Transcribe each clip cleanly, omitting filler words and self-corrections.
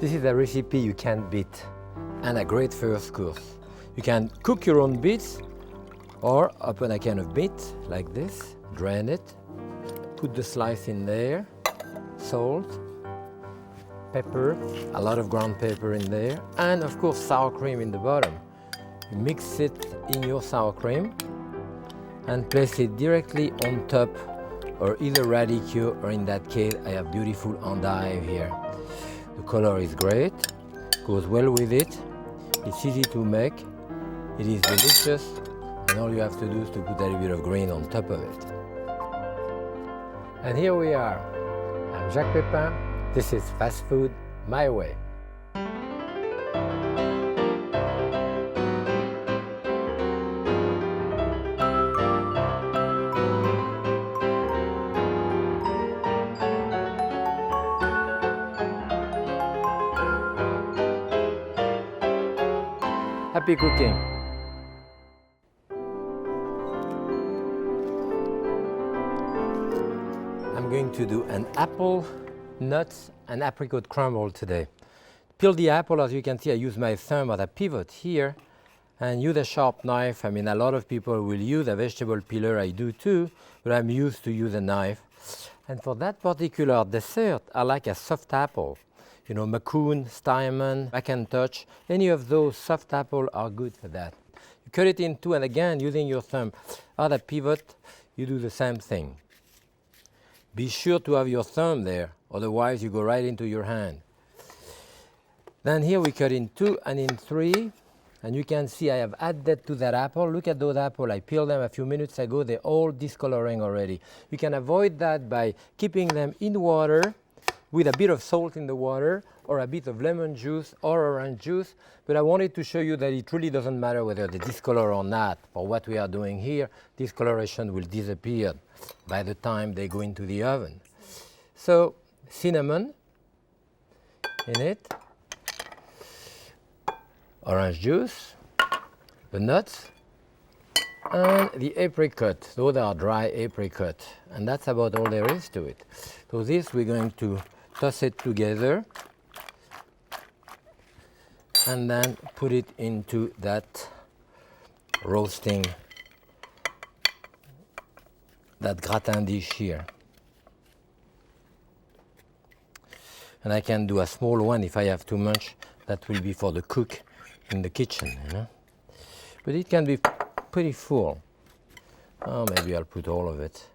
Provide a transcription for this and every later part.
This is a recipe you can't beat and a great first course. You can cook your own beets or open a can of beet like this, drain it, put the slice in there, salt, pepper, a lot of ground pepper in there, and of course sour cream in the bottom. You mix it in your sour cream and place it directly on top, or either radicchio, or in that case I have beautiful endive here. The color is great, goes well with it, it's easy to make, it is delicious, and all you have to do is to put a little bit of green on top of it. And here we are. I'm Jacques Pépin. This is Fast Food My Way. Happy cooking! I'm going to do an apple, nuts, and apricot crumble today. Peel the apple. As you can see, I use my thumb as a pivot here, and use a sharp knife. I mean, a lot of people will use a vegetable peeler, I do too, but I'm used to use a knife. And for that particular dessert, I like a soft apple. You know, Macoun, Steinman, Macintosh, any of those soft apples are good for that. You cut it in two, and again, using your thumb as a pivot, you do the same thing. Be sure to have your thumb there, otherwise you go right into your hand. Then here we cut in two and in three, and you can see I have added to that apple. Look at those apples, I peeled them a few minutes ago, they're all discoloring already. You can avoid that by keeping them in water, with a bit of salt in the water, or a bit of lemon juice or orange juice, but I wanted to show you that it really doesn't matter whether they discolor or not. For what we are doing here, discoloration will disappear by the time they go into the oven. So, cinnamon in it, orange juice, the nuts, and the apricot. Those are dry apricot, and that's about all there is to it. So this we're going to toss it together and then put it into that roasting, that gratin dish here. And I can do a small one if I have too much. That will be for the cook in the kitchen, you know. But it can be pretty full. Oh, maybe I'll put all of it,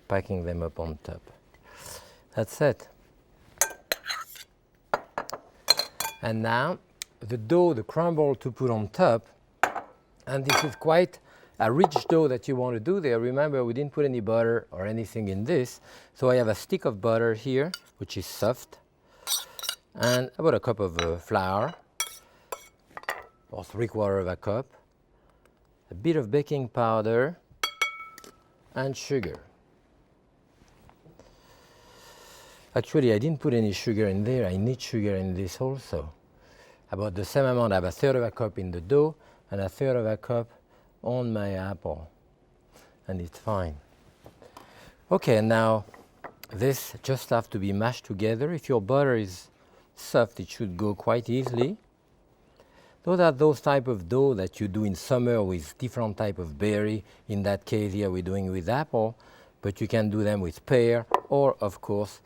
packing them up on top. That's it. And now the dough, the crumble to put on top, and this is quite a rich dough that you want to do there. Remember, we didn't put any butter or anything in this, so I have a stick of butter here, which is soft, and about a cup of flour, or 3/4 of a cup, a bit of baking powder, and sugar. Actually, I didn't put any sugar in there. I need sugar in this also. About the same amount. I have 1/3 of a cup in the dough and 1/3 of a cup on my apple. And it's fine. Okay, now this just have to be mashed together. If your butter is soft, it should go quite easily. Those are those type of dough that you do in summer with different type of berry. In that case here, we're doing with apple, but you can do them with pear or, of course,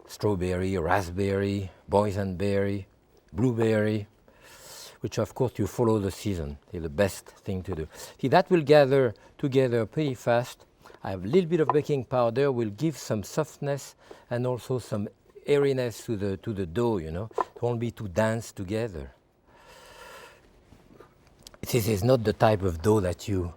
strawberry, raspberry, boysenberry, blueberry, which of course you follow the season. It's the best thing to do. See, that will gather together pretty fast. I have a little bit of baking powder, will give some softness and also some airiness to the dough, you know. It won't be too dense together. This is not the type of dough that you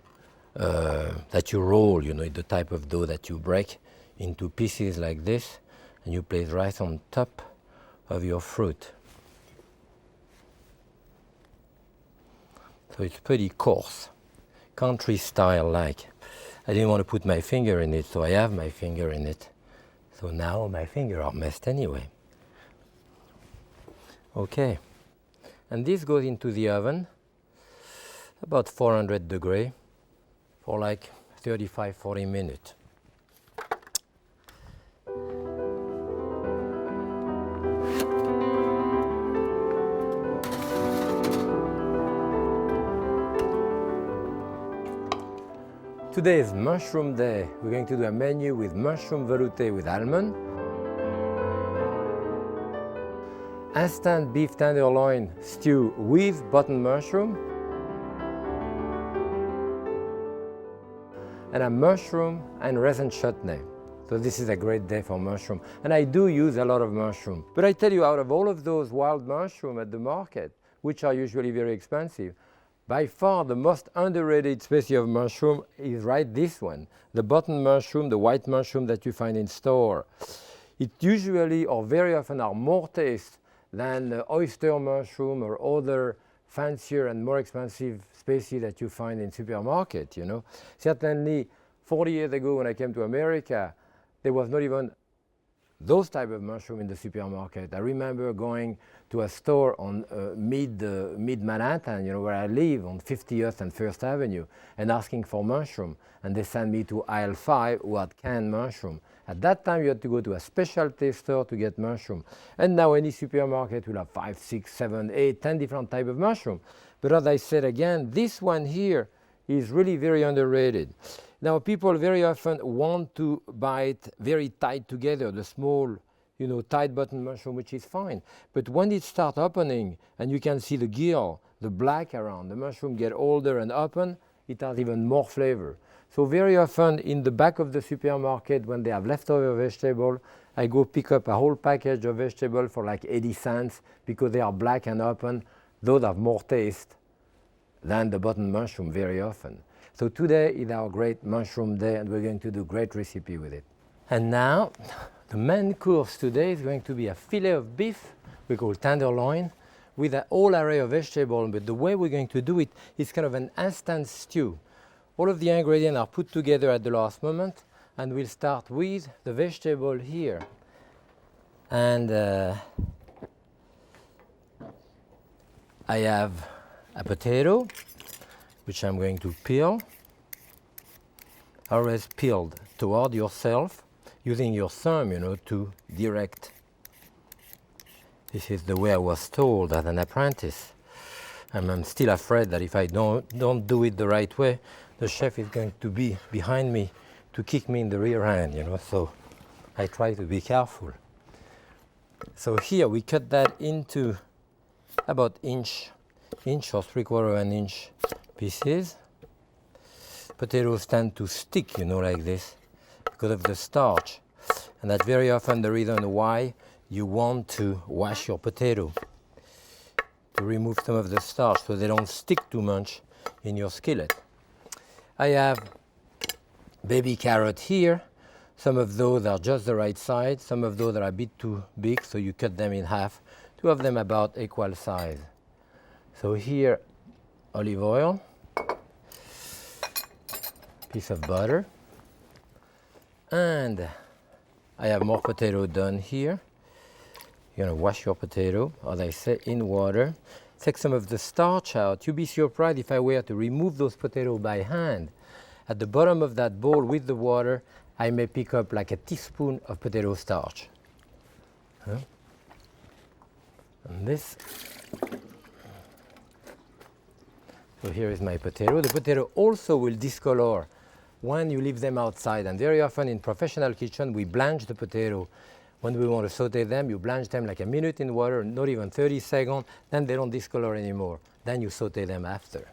roll, you know, the type of dough that you break into pieces like this, and you place right on top of your fruit. So it's pretty coarse, country style like. I didn't want to put my finger in it, so I have my finger in it. So now my fingers are messed anyway. Okay, and this goes into the oven, about 400 degrees, for like 35-40 minutes. Today is mushroom day. We're going to do a menu with mushroom veloute with almond, instant beef tenderloin stew with button mushroom, and a mushroom and raisin chutney. So this is a great day for mushroom. And I do use a lot of mushroom. But I tell you, out of all of those wild mushroom at the market, which are usually very expensive, by far the most underrated species of mushroom is right this one, the button mushroom, the white mushroom that you find in store. It usually or very often are more taste than the oyster mushroom or other fancier and more expensive species that you find in supermarket, you know. Certainly 40 years ago when I came to America, there was not even those type of mushroom in the supermarket. I remember going to a store on mid Manhattan, you know, where I live on 50th and First Avenue, and asking for mushroom. And they sent me to aisle 5 who had canned mushroom. At that time, you had to go to a specialty store to get mushroom. And now any supermarket will have 5, 6, 7, 8, 10 different type of mushroom. But as I said again, this one here is really very underrated. Now, people very often want to buy it very tight together, the small, you know, tight button mushroom, which is fine. But when it starts opening, and you can see the gill, the black around, the mushroom get older and open, it has even more flavor. So very often in the back of the supermarket, when they have leftover vegetable, I go pick up a whole package of vegetable for like 80 cents because they are black and open. Those have more taste than the button mushroom very often. So today is our great mushroom day, and we're going to do great recipe with it. And now, the main course today is going to be a fillet of beef, we call tenderloin, with a whole array of vegetables. But the way we're going to do it is kind of an instant stew. All of the ingredients are put together at the last moment, and we'll start with the vegetable here. And I have a potato, which I'm going to peel. Always peeled toward yourself, using your thumb, you know, to direct. This is the way I was told as an apprentice. And I'm still afraid that if I don't do it the right way, the chef is going to be behind me to kick me in the rear end, you know, so I try to be careful. So here we cut that into about inch or 3/4 of an inch pieces. Potatoes tend to stick, you know, like this because of the starch. And that's very often the reason why you want to wash your potato, to remove some of the starch so they don't stick too much in your skillet. I have baby carrot here. Some of those are just the right size. Some of those are a bit too big, so you cut them in half to have them about equal size. So here, olive oil, piece of butter, and I have more potato done here. You're gonna wash your potato, as I say, in water. Take some of the starch out. You'd be surprised if I were to remove those potatoes by hand. At the bottom of that bowl with the water, I may pick up like a teaspoon of potato starch. Huh? And this. So here is my potato. The potato also will discolor when you leave them outside. And very often in professional kitchen, we blanch the potato. When we want to saute them, you blanch them like a minute in water, not even 30 seconds, then they don't discolor anymore. Then you saute them after.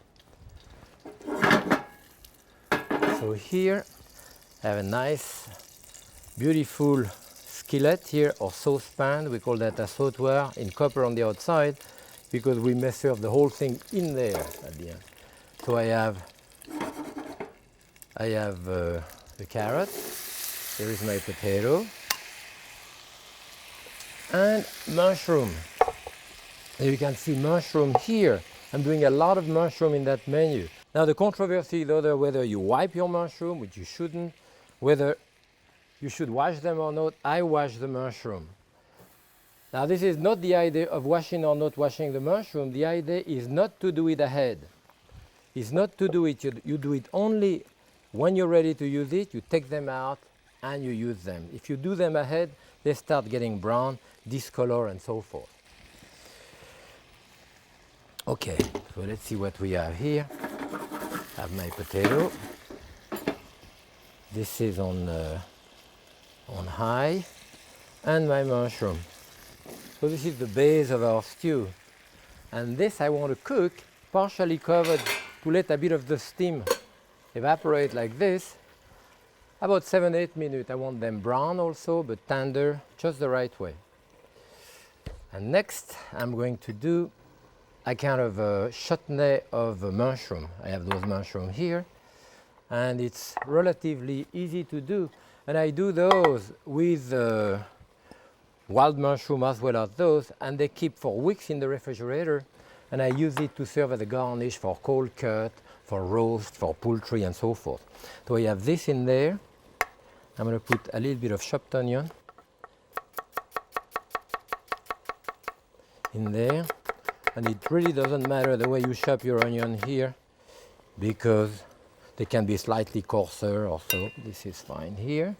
So here I have a nice, beautiful skillet here, or saucepan. We call that a sautoir, in copper on the outside, because we may serve the whole thing in there at the end. So I have the carrot. Here is my potato. And mushroom. You can see mushroom here. I'm doing a lot of mushroom in that menu. Now the controversy is whether you wipe your mushroom, which you shouldn't, whether you should wash them or not. I wash the mushroom. Now this is not the idea of washing or not washing the mushroom. The idea is not to do it ahead. It's not to do it. You do it only when you're ready to use it. You take them out and you use them. If you do them ahead, they start getting brown, discolor, and so forth. Okay, so let's see what we have here. I have my potato. This is on high, and my mushroom. So this is the base of our stew. And this I want to cook partially covered to let a bit of the steam evaporate like this. About 7-8 minutes. I want them brown also, but tender, just the right way. And next I'm going to do a kind of a chutney of a mushroom. I have those mushrooms here, and it's relatively easy to do. And I do those with wild mushroom as well as those, and they keep for weeks in the refrigerator, and I use it to serve as a garnish for cold cut, for roast, for poultry, and so forth. So I have this in there. I'm going to put a little bit of chopped onion in there, and it really doesn't matter the way you chop your onion here, because they can be slightly coarser or so. This is fine here.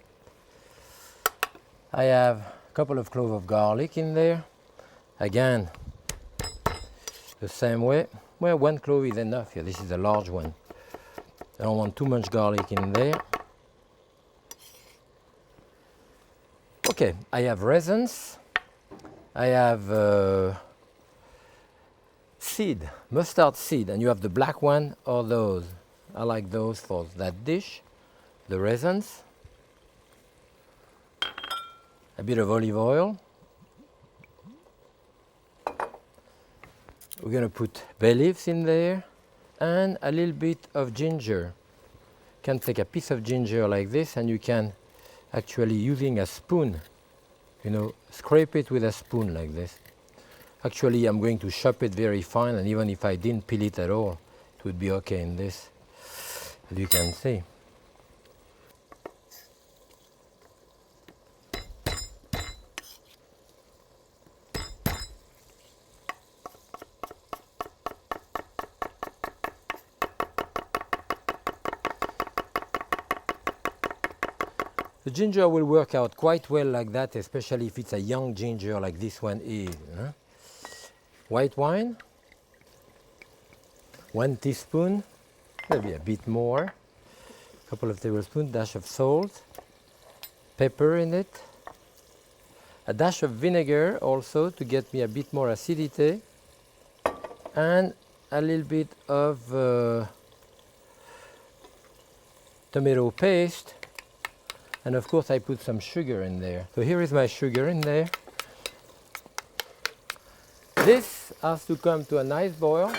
I have a couple of cloves of garlic in there. Again, the same way. Well, 1 clove is enough here. This is a large one. I don't want too much garlic in there. Okay, I have raisins. I have seed, mustard seed, and you have the black one or those. I like those for that dish. The raisins. A bit of olive oil. We're going to put bay leaves in there and a little bit of ginger. You can take a piece of ginger like this, and you can actually, using a spoon, scrape it with a spoon like this. Actually, I'm going to chop it very fine, and even if I didn't peel it at all, it would be okay in this, as you can see. The ginger will work out quite well like that, especially if it's a young ginger like this one is. White wine, 1 teaspoon, maybe a bit more, a couple of tablespoons, dash of salt, pepper in it, a dash of vinegar also to get me a bit more acidity, and a little bit of tomato paste. And of course I put some sugar in there. So here is my sugar in there. This has to come to a nice boil.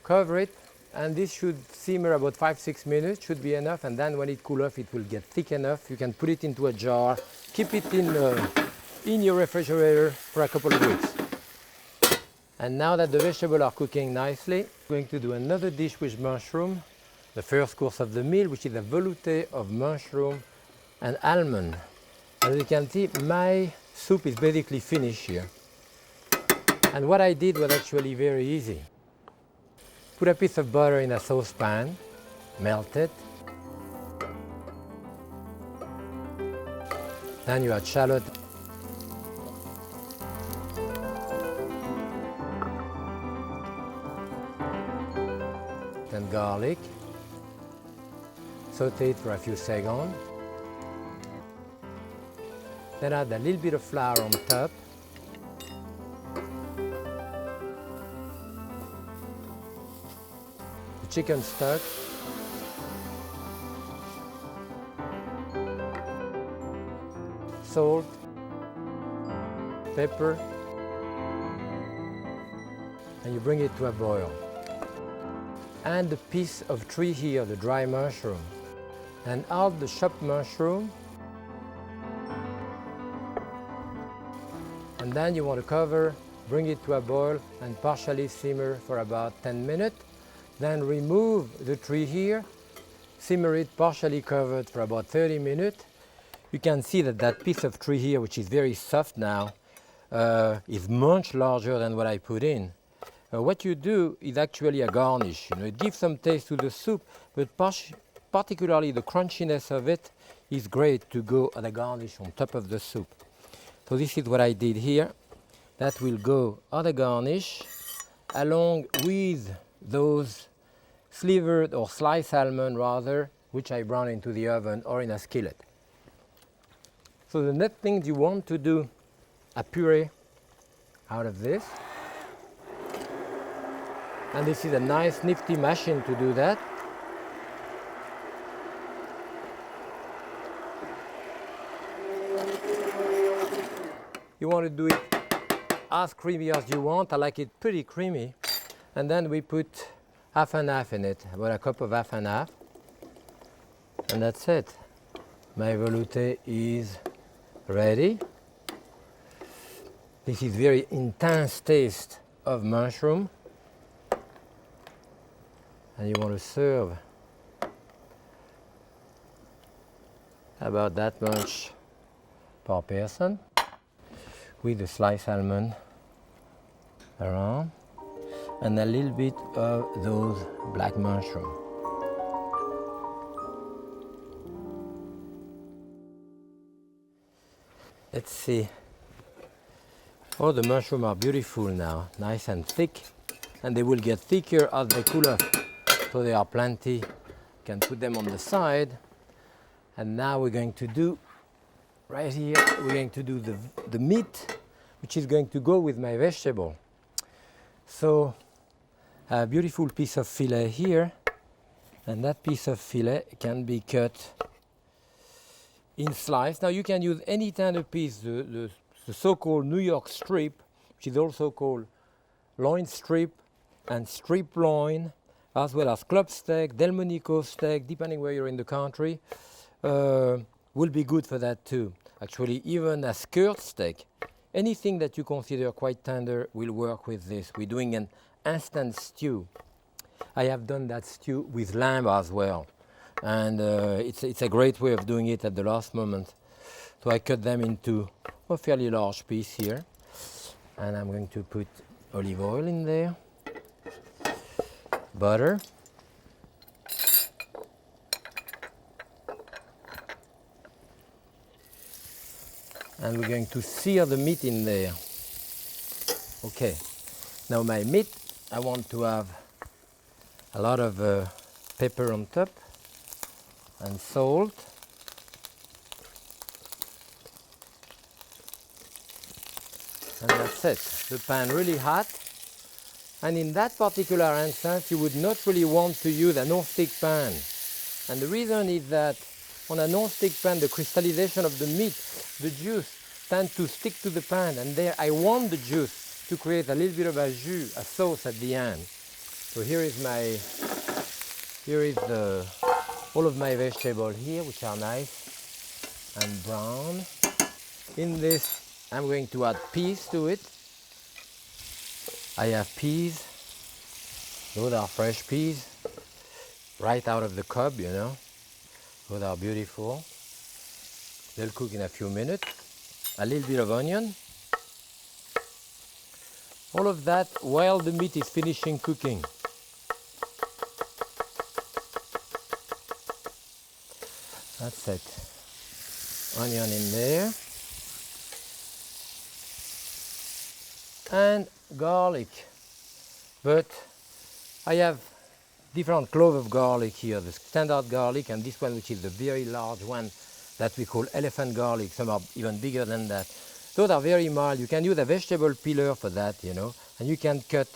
Cover it, and this should simmer about 5-6 minutes, should be enough, and then when it cools off it will get thick enough. You can put it into a jar, keep it in your refrigerator for a couple of weeks. And now that the vegetables are cooking nicely, I'm going to do another dish with mushroom. The first course of the meal, which is a veloute of mushroom and almond. As you can see, my soup is basically finished here. And what I did was actually very easy. Put a piece of butter in a saucepan, melt it. Then you add shallot. Then garlic. Saute it for a few seconds. Then add a little bit of flour on top. The chicken stock. Salt. Pepper. And you bring it to a boil. And the piece of tree here, the dry mushroom. And add the chopped mushroom, and then you want to cover, bring it to a boil and partially simmer for about 10 minutes. Then remove the tree here, simmer it partially covered for about 30 minutes. You can see that that piece of tree here, which is very soft now, is much larger than what I put in. What you do is actually a garnish. It gives some taste to the soup, but particularly the crunchiness of it is great to go as a garnish on top of the soup. So this is what I did here. That will go as a garnish along with those slivered or sliced almond rather which I brown into the oven or in a skillet. So the next thing you want to do a puree out of this. And this is a nice nifty machine to do that. You want to do it as creamy as you want. I like it pretty creamy. And then we put half and half in it, about a cup of half and half. And that's it. My veloute is ready. This is very intense taste of mushroom. And you want to serve about that much per person with the sliced almond around and a little bit of those black mushroom. Let's see. Oh, the mushrooms are beautiful now, nice and thick, and they will get thicker as they cool off. So there are plenty. You can put them on the side. And now we're going to do, right here, we're going to do the meat, which is going to go with my vegetable. So a beautiful piece of filet here, and that piece of filet can be cut in slices. Now you can use any tender piece, the so-called New York strip, which is also called loin strip and strip loin, as well as club steak, Delmonico steak, depending where you're in the country, will be good for that too. Actually, even a skirt steak, anything that you consider quite tender will work with this. We're doing an instant stew. I have done that stew with lamb as well. And it's a great way of doing it at the last moment. So I cut them into a fairly large piece here. And I'm going to put olive oil in there, butter, and we're going to sear the meat in there. Okay, now my meat, I want to have a lot of pepper on top and salt. And that's it. The pan really hot. And in that particular instance, you would not really want to use a non-stick pan. And the reason is that on a non-stick pan, the crystallization of the meat, the juice, tends to stick to the pan. And there, I want the juice to create a little bit of a jus, a sauce at the end. So here is all of my vegetables here, which are nice and brown. In this, I'm going to add peas to it. I have peas. Those are fresh peas, right out of the cob, you know. Those are beautiful. They'll cook in a few minutes. A little bit of onion. All of that while the meat is finishing cooking. That's it. Onion in there. And garlic. But I have different cloves of garlic here. The standard garlic and this one, which is the very large one that we call elephant garlic. Some are even bigger than that. Those are very mild. You can use a vegetable peeler for that, you know. And you can cut,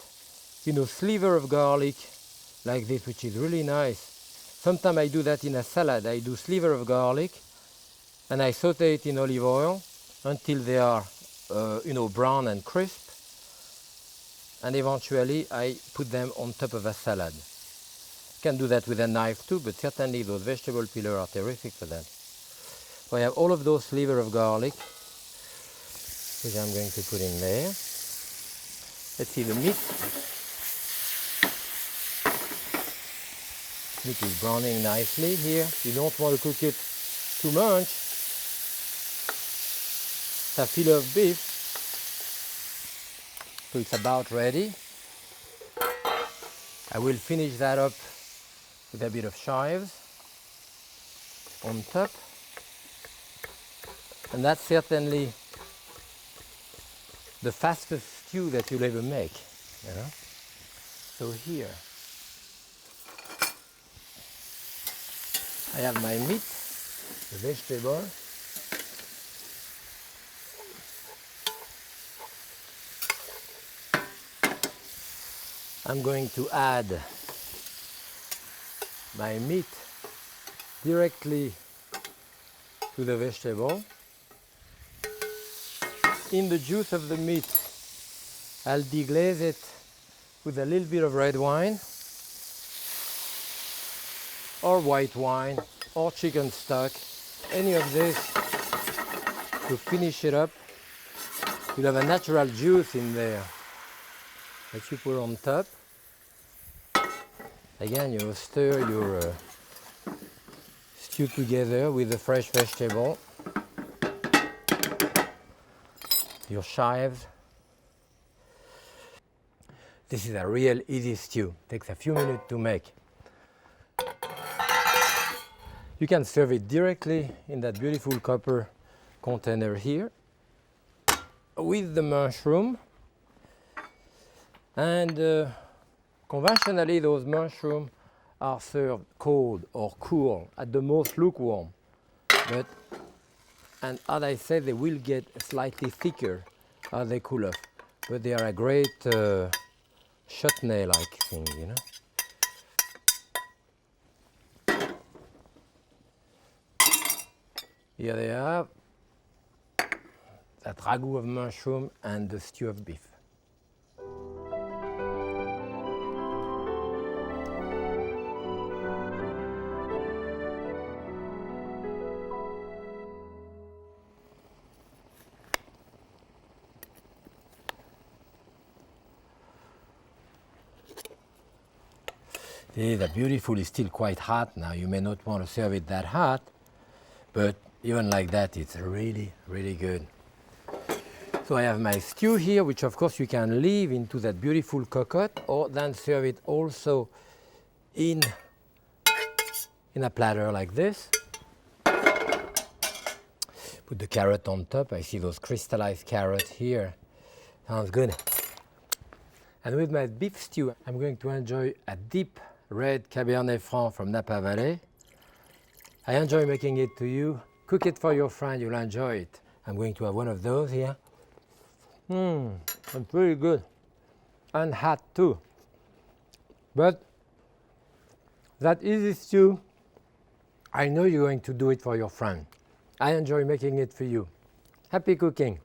you know, sliver of garlic like this, which is really nice. Sometimes I do that in a salad. I do sliver of garlic and I saute it in olive oil until they are, you know, brown and crisp. And eventually I put them on top of a salad. You can do that with a knife too, but certainly those vegetable peelers are terrific for that. So I have all of those slivers of garlic, which I'm going to put in there. Let's see the meat. Meat is browning nicely here. You don't want to cook it too much. It's a fillet of beef. So it's about ready. I will finish that up with a bit of chives on top. And that's certainly the fastest stew that you'll ever make, you know. So here, I have my meat, the vegetable. I'm going to add my meat directly to the vegetable. In the juice of the meat, I'll deglaze it with a little bit of red wine or white wine or chicken stock, any of this to finish it up. You'll have a natural juice in there that you put on top. Again, you stir your stew together with the fresh vegetable, your chives. This is a real easy stew. Takes a few minutes to make. You can serve it directly in that beautiful copper container here with the mushroom. And conventionally, those mushrooms are served cold or cool, at the most lukewarm. And as I said, they will get slightly thicker as they cool off. But they are a great chutney-like thing, you know. Here they have that ragout of mushroom and the stew of beef. See, the beautiful is still quite hot now. You may not want to serve it that hot, but even like that, it's really, really good. So I have my stew here, which of course you can leave into that beautiful cocotte or then serve it also in a platter like this. Put the carrot on top. I see those crystallized carrots here. Sounds good. And with my beef stew, I'm going to enjoy a deep red Cabernet Franc from Napa Valley. I enjoy making it to you. Cook it for your friend, you'll enjoy it. I'm going to have one of those here. It's really good. And hot too. But that easy stew, I know you're going to do it for your friend. I enjoy making it for you. Happy cooking.